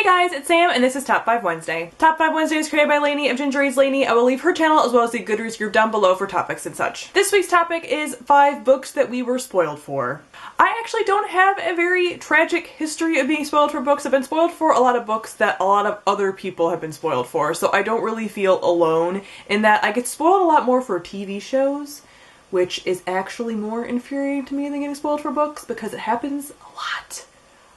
Hey guys, it's Sam and this is Top 5 Wednesday. Top 5 Wednesday is created by Lainey of Ginger Eats Lainey. I will leave her channel as well as the Goodreads group down below for topics and such. This week's topic is 5 books that we were spoiled for. I actually don't have a very tragic history of being spoiled for books. I've been spoiled for a lot of books that a lot of other people have been spoiled for, so I don't really feel alone in that. I get spoiled a lot more for TV shows, which is actually more infuriating to me than getting spoiled for books because it happens a lot.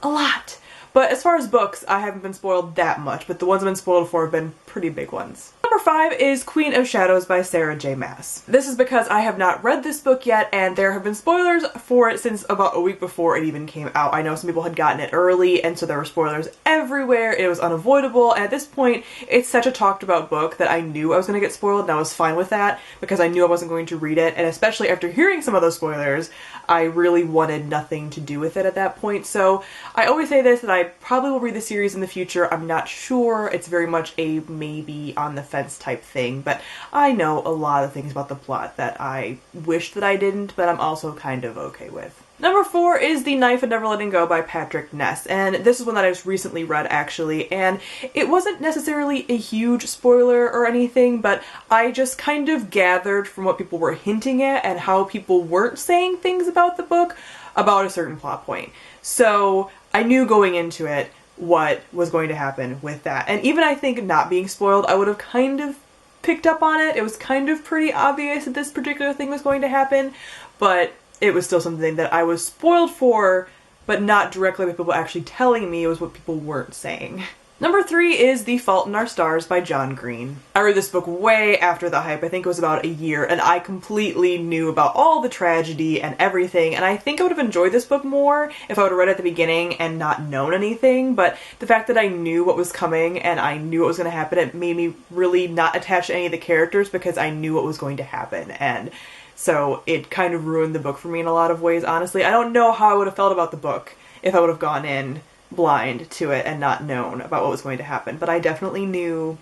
A lot. But as far as books, I haven't been spoiled that much, but the ones I've been spoiled for have been pretty big ones. Number 5 is Queen of Shadows by Sarah J. Maas. This is because I have not read this book yet, and there have been spoilers for it since about a week before it even came out. I know some people had gotten it early, and so there were spoilers everywhere. It was unavoidable, and at this point, it's such a talked about book that I knew I was going to get spoiled, and I was fine with that, because I knew I wasn't going to read it, and especially after hearing some of those spoilers, I really wanted nothing to do with it at that point. So I always say this, that I probably will read the series in the future. I'm not sure. It's very much a maybe on the fence type thing, but I know a lot of things about the plot that I wish that I didn't, but I'm also kind of okay with. Number 4 is The Knife and Never Letting Go by Patrick Ness, and this is one that I just recently read actually, and it wasn't necessarily a huge spoiler or anything, but I just kind of gathered from what people were hinting at and how people weren't saying things about the book about a certain plot point. So I knew going into it what was going to happen with that, and even I think not being spoiled, I would have kind of picked up on it. It was kind of pretty obvious that this particular thing was going to happen, but it was still something that I was spoiled for, but not directly by people actually telling me. It was what people weren't saying. Number 3 is The Fault in Our Stars by John Green. I read this book way after the hype. I think it was about a year, and I completely knew about all the tragedy and everything, and I think I would have enjoyed this book more if I would have read it at the beginning and not known anything, but the fact that I knew what was coming and I knew what was going to happen, it made me really not attach to any of the characters because I knew what was going to happen, and so it kind of ruined the book for me in a lot of ways, honestly. I don't know how I would have felt about the book if I would have gone in blind to it and not known about what was going to happen, but I definitely knew,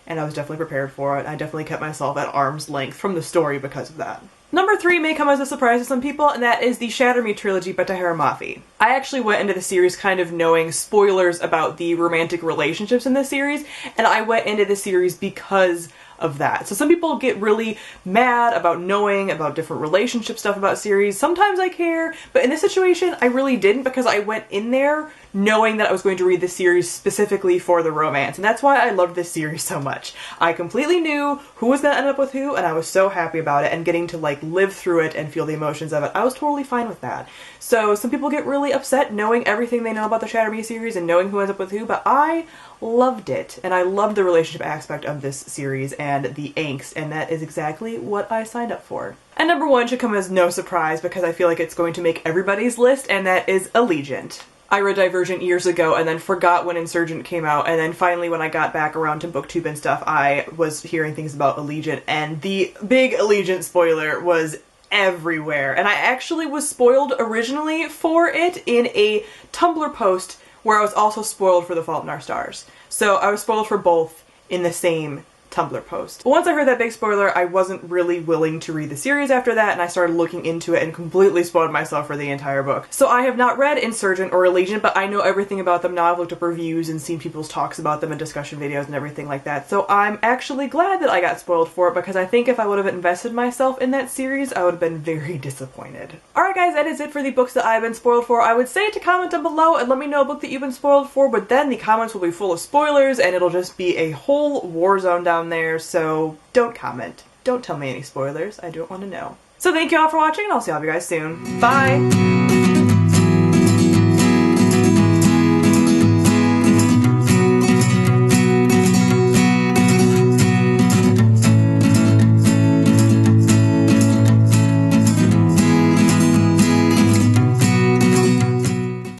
and I was definitely prepared for it. I definitely kept myself at arm's length from the story because of that. Number 3 may come as a surprise to some people, and that is the Shatter Me trilogy by Tahereh Mafi. I actually went into the series kind of knowing spoilers about the romantic relationships in this series, and I went into the series because of that. So some people get really mad about knowing about different relationship stuff about series. Sometimes I care, but in this situation I really didn't, because I went in there knowing that I was going to read the series specifically for the romance, and that's why I loved this series so much. I completely knew who was going to end up with who, and I was so happy about it, and getting to like live through it and feel the emotions of it, I was totally fine with that. So some people get really upset knowing everything they know about the Shatter Me series and knowing who ends up with who, but I loved it, and I loved the relationship aspect of this series and the angst, and that is exactly what I signed up for. And number 1 should come as no surprise because I feel like it's going to make everybody's list, and that is Allegiant. I read Divergent years ago and then forgot when Insurgent came out, and then finally when I got back around to booktube and stuff, I was hearing things about Allegiant, and the big Allegiant spoiler was everywhere. And I actually was spoiled originally for it in a Tumblr post where I was also spoiled for The Fault in Our Stars. So I was spoiled for both in the same Tumblr post. But once I heard that big spoiler, I wasn't really willing to read the series after that, and I started looking into it and completely spoiled myself for the entire book. So I have not read Insurgent or Allegiant, but I know everything about them now. I've looked up reviews and seen people's talks about them and discussion videos and everything like that. So I'm actually glad that I got spoiled for it, because I think if I would have invested myself in that series, I would have been very disappointed. Alright guys, that is it for the books that I've been spoiled for. I would say to comment down below and let me know a book that you've been spoiled for, but then the comments will be full of spoilers and it'll just be a whole war zone down there, so don't comment. Don't tell me any spoilers. I don't want to know. So thank you all for watching, and I'll see all of you guys soon. Bye!